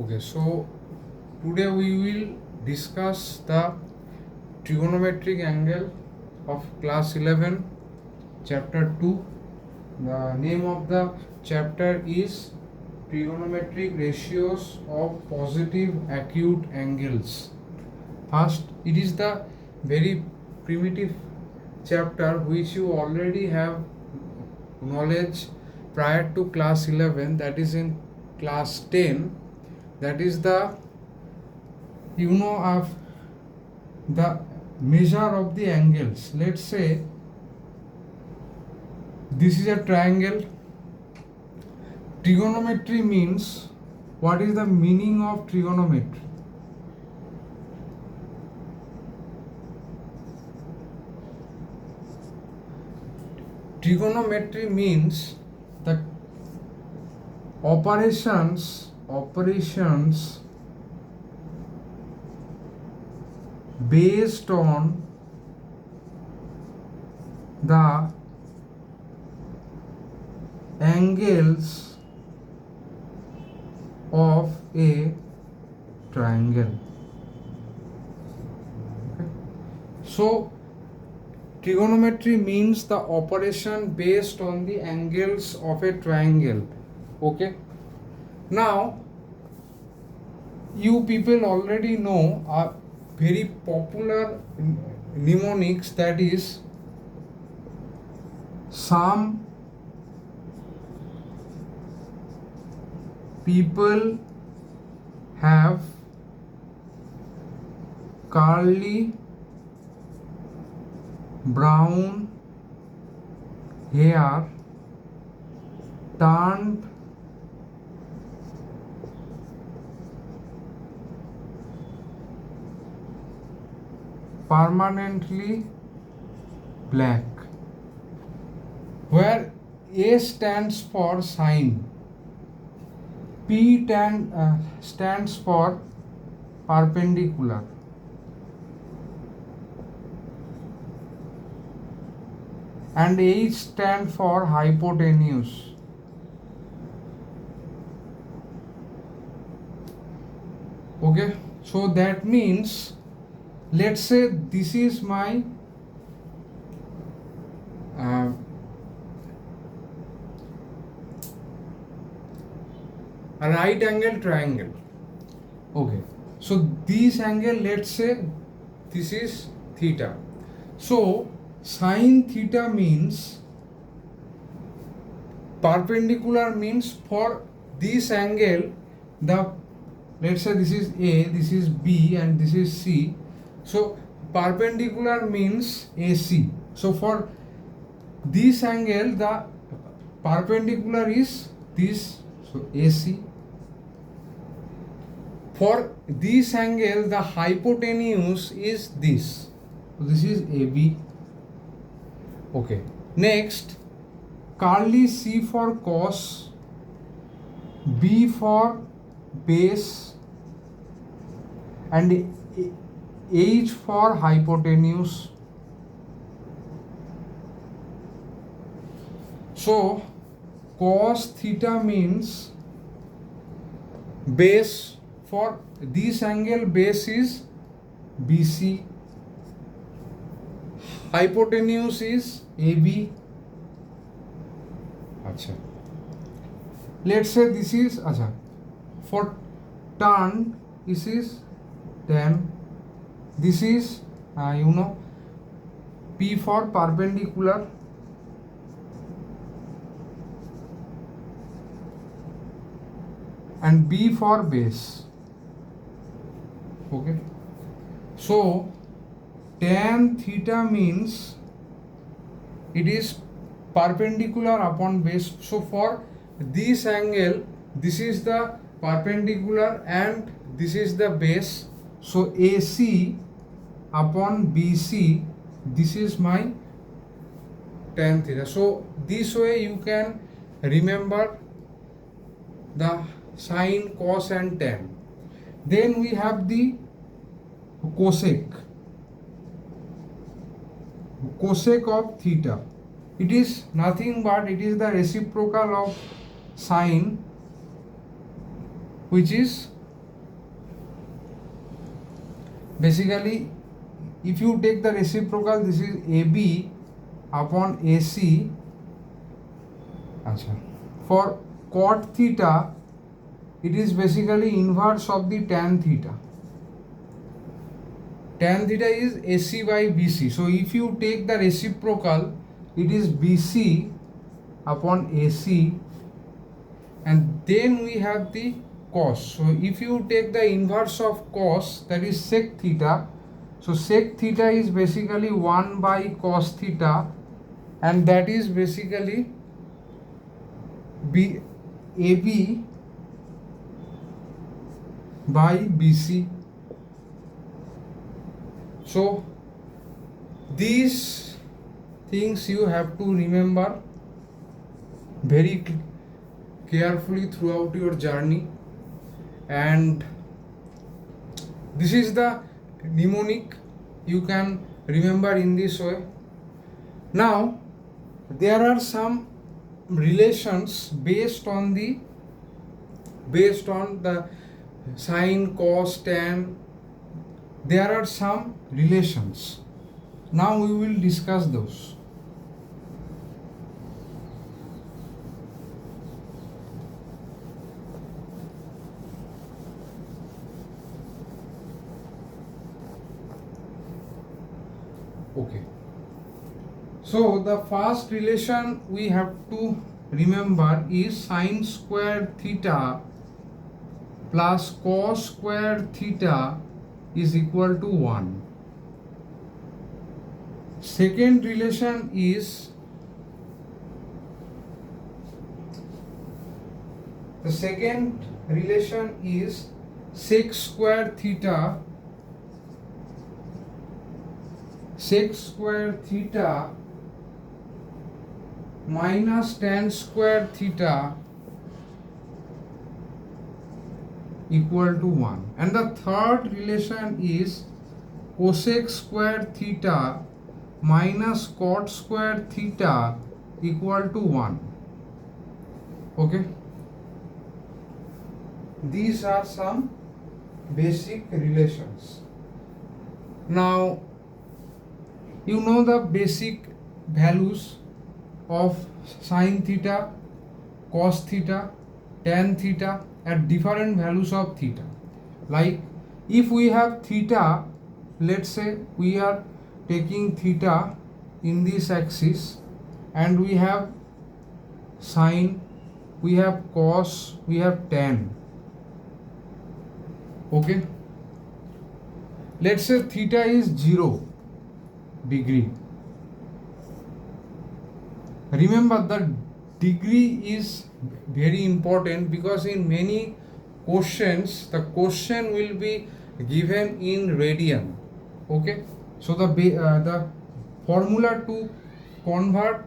Okay, so today we will discuss the trigonometric angle of class 11, chapter 2. The name of the chapter is trigonometric ratios of positive acute angles. First, it is the very primitive chapter which you already have knowledge prior to class 11, that is in class 10. That is the of the measure of the angles. Let's say this is a triangle. Trigonometry means, what is the meaning of trigonometry? Trigonometry means the operations based on the angles of a triangle. Okay. So trigonometry means the operation based on the angles of a triangle. Okay. Now you people already know a very popular mnemonics, that is some people have curly brown hair turned permanently black, where A stands for sine, P stands for perpendicular, and H stands for hypotenuse. Okay, so that means, let's say this is my a right angle triangle. Okay, so this angle, let's say this is theta. So sine theta means, perpendicular means for this angle, the, let's say this is A, this is B, and this is C. So perpendicular means AC. So for this angle, the perpendicular is this, so AC. For this angle, the hypotenuse is this. So this is AB. Okay. Next, curly C for cos, B for base, and H for hypotenuse. So cos theta means base. For this angle, base is BC. Hypotenuse is AB. Acha. Let's say this is, for tan, this is tan. This is P for perpendicular, and B for base. Okay, so tan theta means it is perpendicular upon base. So for this angle, this is the perpendicular and this is the base. So AC upon BC, this is my tan theta. So this way you can remember the sine, cos, and tan. Then we have the cosec of theta. It is nothing but it is the reciprocal of sine, which is basically if you take the reciprocal, this is AB upon AC. Achha. For cot theta, it is basically inverse of the tan theta. Tan theta is AC by BC. So if you take the reciprocal, it is BC upon AC, and then we have the cos. So if you take the inverse of cos, that is sec theta. So sec theta is basically 1 by cos theta, and that is basically AB by BC. So these things you have to remember very carefully throughout your journey, and this is the mnemonic you can remember in this way. Now there are some relations based on the sine, cos, tan. There are some relations. Now we will discuss those. Okay. So the first relation we have to remember is sine square theta plus cos square theta is equal to 1. Second relation is sec square theta minus tan square theta equal to 1. And the third relation is cosec square theta minus cot square theta equal to 1. Okay, these are some basic relations. Now you know the basic values of sine theta, cos theta, tan theta at different values of theta. Like if we have theta, let's say we are taking theta in this axis, and we have sine, we have cos, we have tan. Okay, let's say theta is 0 degree. Remember that degree is very important, because in many questions the question will be given in radian. Okay, so the formula to convert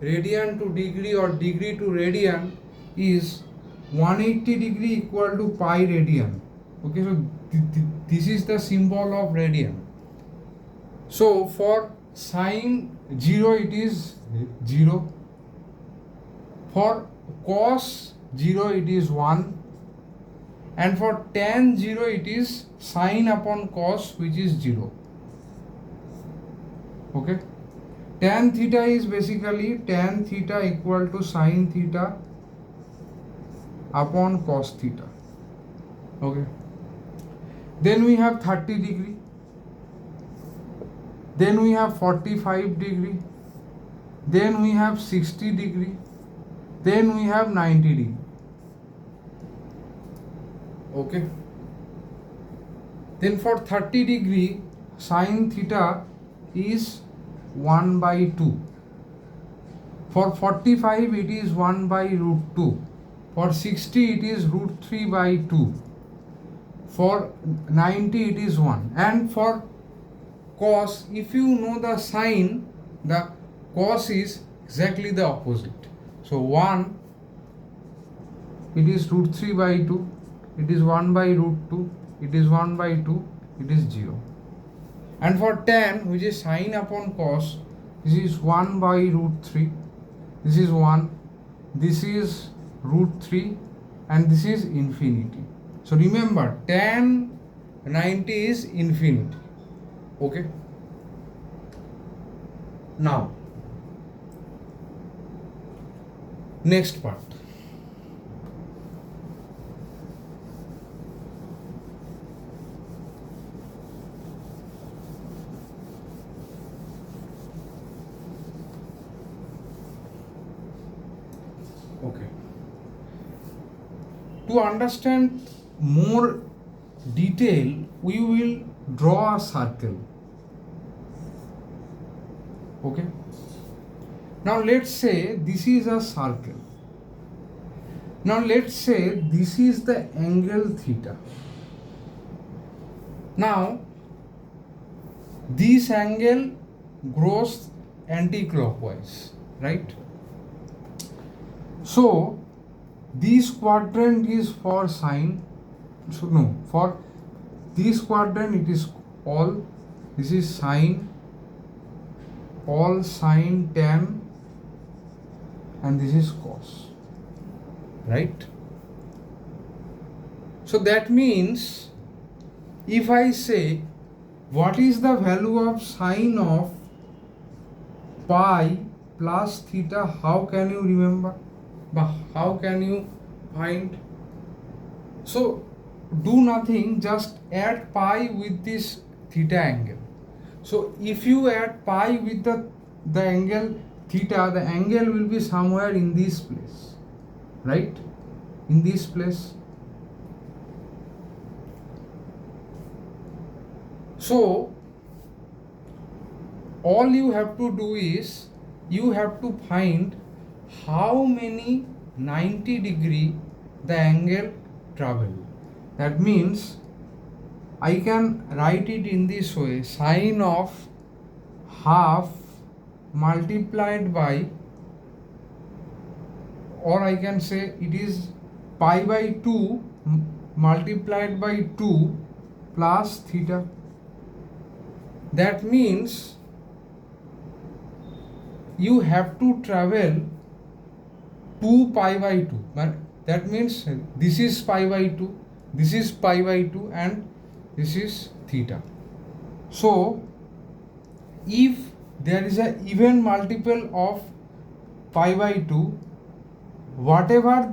radian to degree or degree to radian is 180 degree equal to pi radian. Okay, so this is the symbol of radian. So for sine 0 it is 0, for cos 0 it is 1, and for tan 0 it is sine upon cos, which is 0. Okay, tan theta is basically tan theta equal to sine theta upon cos theta. Okay, then we have 30 degree, then we have 45 degree, then we have 60 degree, then we have 90 degree. Okay, then for 30 degree sine theta is 1 by 2, for 45 it is 1 by root 2, for 60 it is root 3 by 2, for 90 it is 1, and for cos, if you know the sine, the cos is exactly the opposite. So 1 it is root 3 by 2, it is 1 by root 2, it is 1 by 2, it is 0. And for tan, which is sine upon cos, this is 1 by root 3, this is 1, this is root 3, and this is infinity. So remember, tan 90 is infinity. Okay. Now, next part. Okay. To understand more detail, we will draw a circle. Okay. Now let's say this is a circle. Now let's say this is the angle theta. Now this angle grows anti-clockwise, right? So this quadrant is for sine. So no, for this quadrant it is all. This is sine, all sine, tan, and this is cos, right? So that means if I say what is the value of sine of pi plus theta, how can you remember? But how can you find? So do nothing, just add pi with this theta angle. So if you add pi with the angle theta, the angle will be somewhere in this place, right? In this place. So all you have to do is you have to find how many 90-degree the angle travel. That means I can write it in this way: sine of half multiplied by, or I can say it is pi by 2 multiplied by 2 plus theta. That means you have to travel 2 pi by 2. That means this is pi by 2, this is pi by 2, and this is theta. So if there is an even multiple of pi by 2, whatever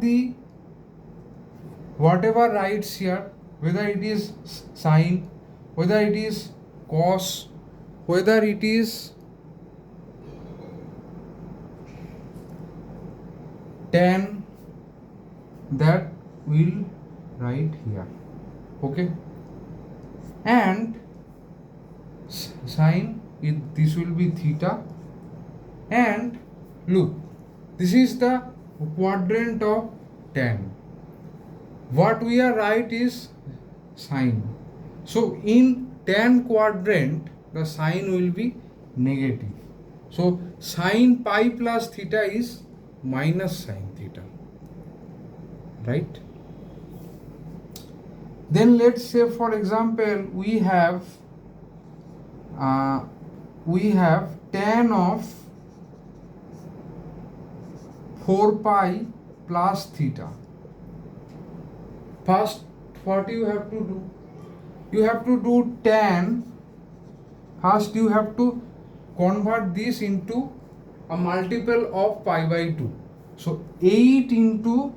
writes here, whether it is sine, whether it is cos, whether it is tan, that will write here. Okay. And sine, this will be theta. And look, this is the quadrant of tan. What we are right is sine. So in tan quadrant, the sign will be negative. So sine pi plus theta is minus sine theta, right? Then let's say, for example, we have tan of 4 pi plus theta. First, what you have to do? You have to do tan. First, you have to convert this into a multiple of pi by 2. So 8 into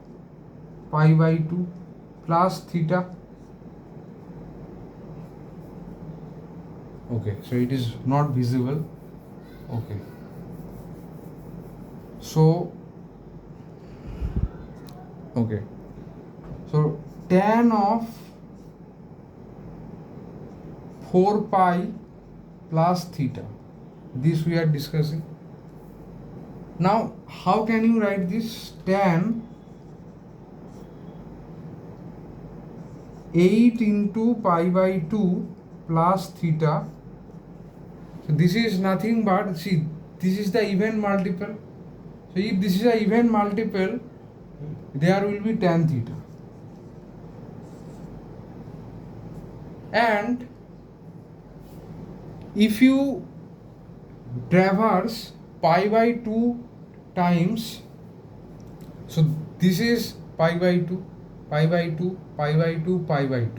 pi by 2 plus theta. Okay, so it is not visible. Okay. So, okay. So tan of 4 pi plus theta. This we are discussing. Now, how can you write this? Tan 8 into pi by 2 plus theta. So this is nothing but, see, this is the even multiple. So if this is a even multiple, there will be tan theta. And if you traverse pi by 2 times, so this is pi by 2, pi by 2, pi by 2, pi by 2.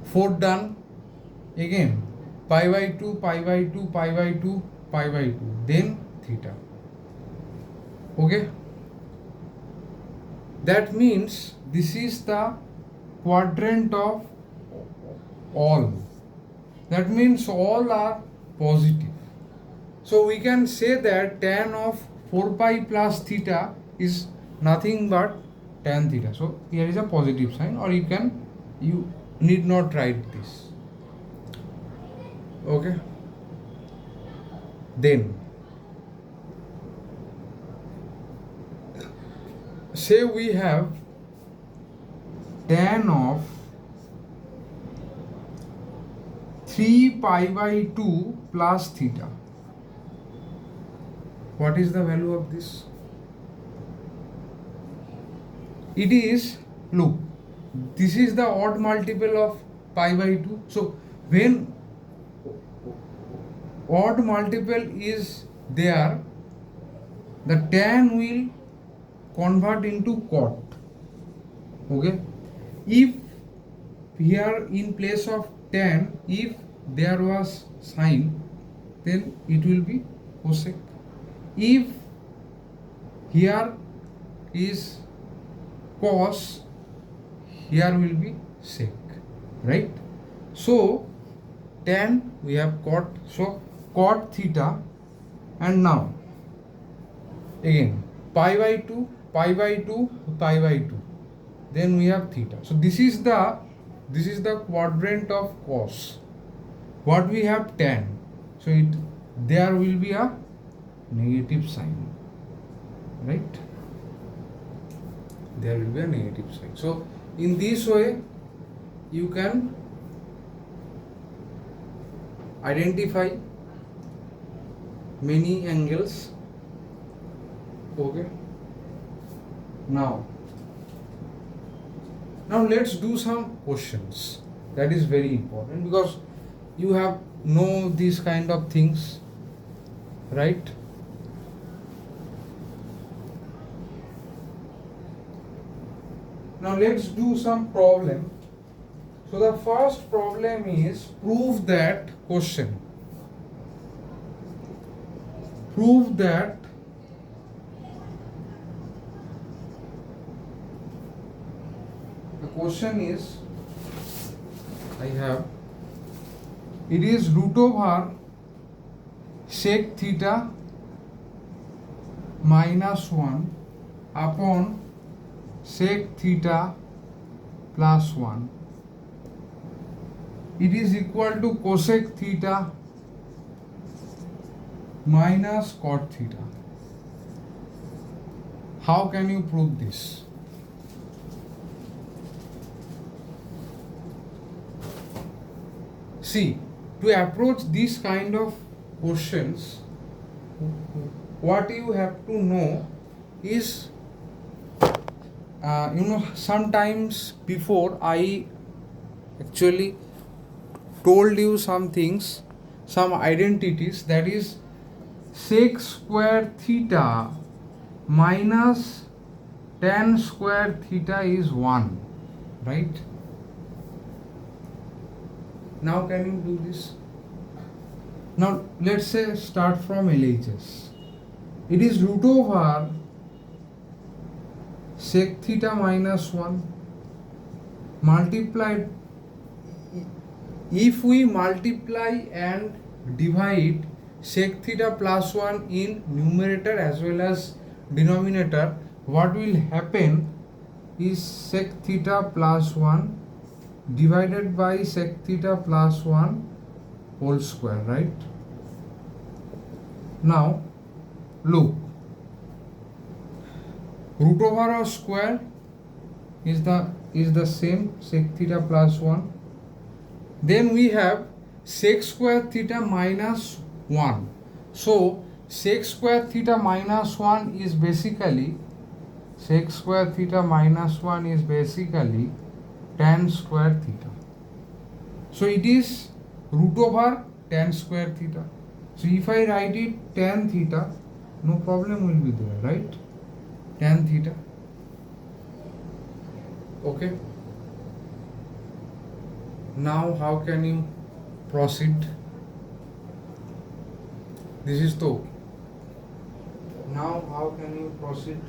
4 done. Again pi by 2, pi by 2, pi by 2, pi by 2, then theta. Okay, that means this is the quadrant of all. That means all are positive. So we can say that tan of 4 pi plus theta is nothing but tan theta. So here is a positive sign, or you need not write this. Okay. Then say we have tan of 3 pi by 2 plus theta. What is the value of this? It is, look, this is the odd multiple of pi by 2. So when odd multiple is there, the tan will convert into cot. Okay, if here in place of tan, if there was sine, then it will be cosec. If here is cos, here will be sec, right? So tan we have cot, so cot theta, and now again pi by 2, pi by 2, pi by 2, then we have theta. So this is the quadrant of cos. What we have tan, so there will be a negative sign, right? There will be a negative sign. So in this way you can identify many angles. Okay, now let's do some questions. That is very important, because you have know these kind of things, right? Now let's do some problem. So the first problem is prove that the question is, it is root over sec theta minus 1 upon sec theta plus 1. It is equal to cosec theta minus cot theta. How can you prove this? See, to approach this kind of questions, what you have to know is, sometimes before I actually told you some things, some identities, that is sec square theta minus tan square theta is 1, right? Now can you do this? Now let's say start from LHS. It is root over sec theta minus 1 multiplied. If we multiply and divide sec theta plus 1 in numerator as well as denominator, what will happen is sec theta plus 1 divided by sec theta plus 1 whole square, right? Now look, root over of square is the same, sec theta plus 1. Then we have sec square theta minus 1. So sec square theta minus 1 is basically tan square theta. So it is root over tan square theta. So if I write it tan theta, no problem will be there, right? Tan theta. Okay. Now how can you proceed? This is the okay. Now how can you proceed?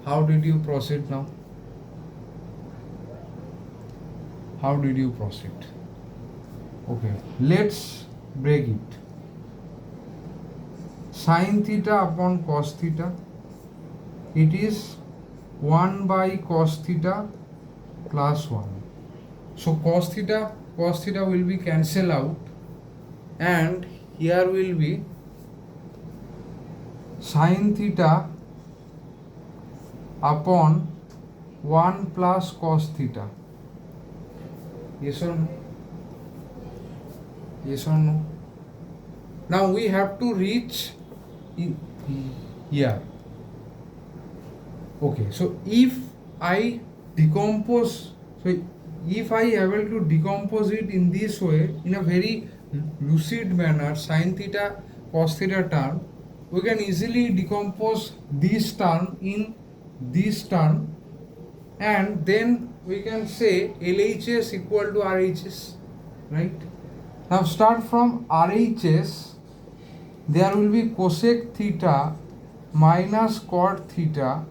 How did you proceed now? How did you proceed? Okay, let's break it. Sin theta upon cos theta, it is 1 by cos theta plus 1. So cos theta will be cancelled out, and here will be sin theta upon 1 plus cos theta. Yes or no? Yes or no? Now we have to reach here. Okay, so if I decompose, so if I able to decompose it in this way, in a very lucid manner, sin theta cos theta term, we can easily decompose this term in this term, and then we can say LHS equal to RHS, right? Now start from RHS. There will be cosec theta minus cot theta.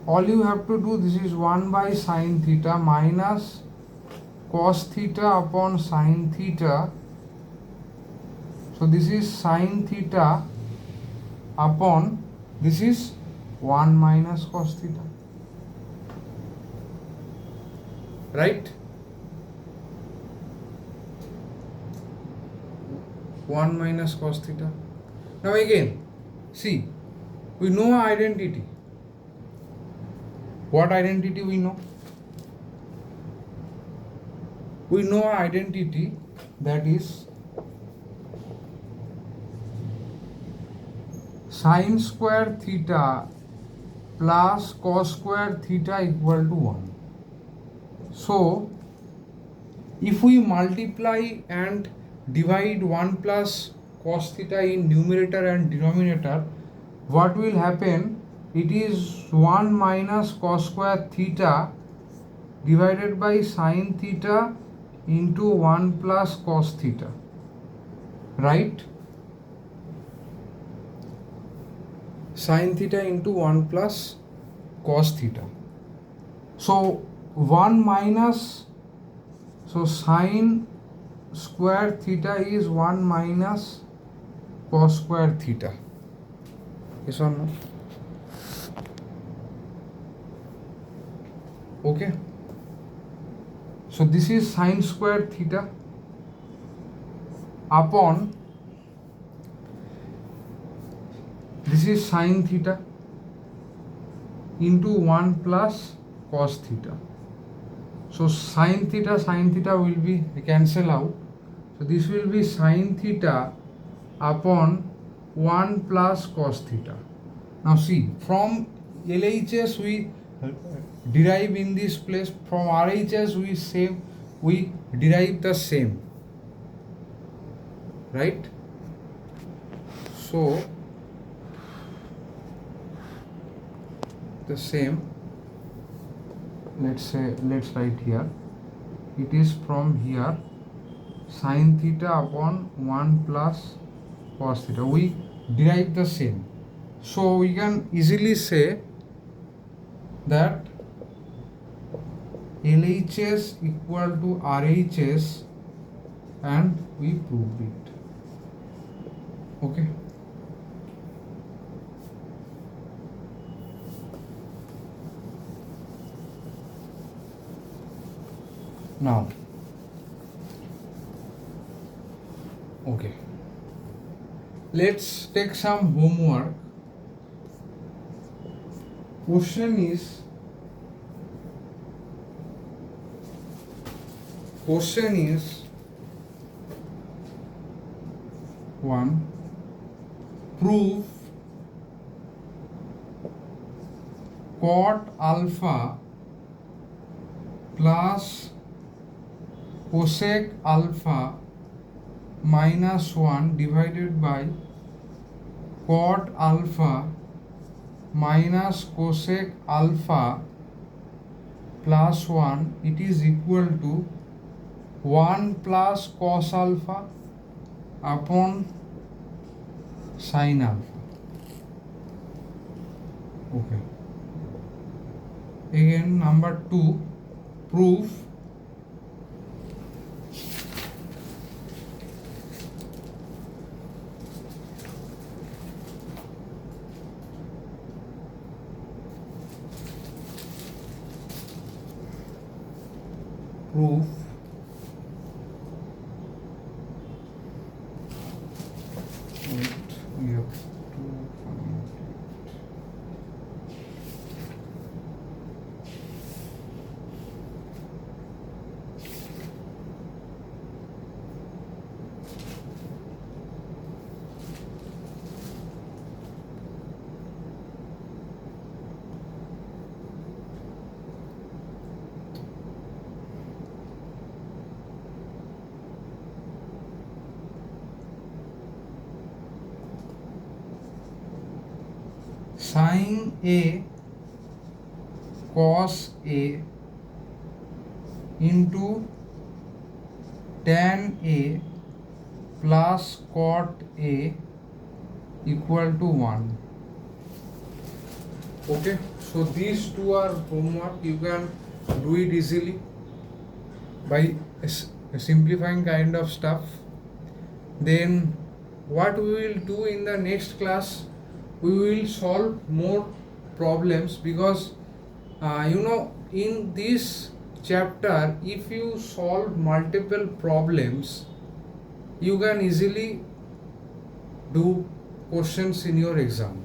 All you have to do, this is 1 by sin theta minus cos theta upon sin theta. So this is sin theta upon, this is 1 minus cos theta, right? 1 minus cos theta. Now again, see, we know identity. What identity we know? We know identity, that is sin square theta plus cos square theta equal to 1. So if we multiply and divide 1 plus cos theta in numerator and denominator, what will happen? It is 1 minus cos square theta divided by sin theta into 1 plus cos theta, right? Sin theta into 1 plus cos theta. So 1 minus, so sin square theta is 1 minus cos square theta. Yes or no? Okay. So this is sin square theta upon, this is sin theta into 1 plus cos theta. So sin theta will be cancel out. So this will be sin theta upon 1 plus cos theta. Now see, from LHS we derive in this place, from RHS we derive the same, right? So the same, let's write here, it is from here sin theta upon 1 plus cos theta, we derive the same. So we can easily say that LHS equal to RHS, and we proved it. Okay. Now, okay, let's take some homework. Question is one, prove cot alpha plus cosec alpha minus 1 divided by cot alpha minus cosec alpha plus 1, it is equal to 1 plus cos alpha upon sin alpha. Okay. Again, number 2, proof proof wait, we have to find it. Sin A cos A into tan A plus cot A equal to 1. Okay, so these two are homework. You can do it easily by simplifying kind of stuff. Then what we will do in the next class, we will solve more problems, because in this chapter if you solve multiple problems, you can easily do questions in your exam.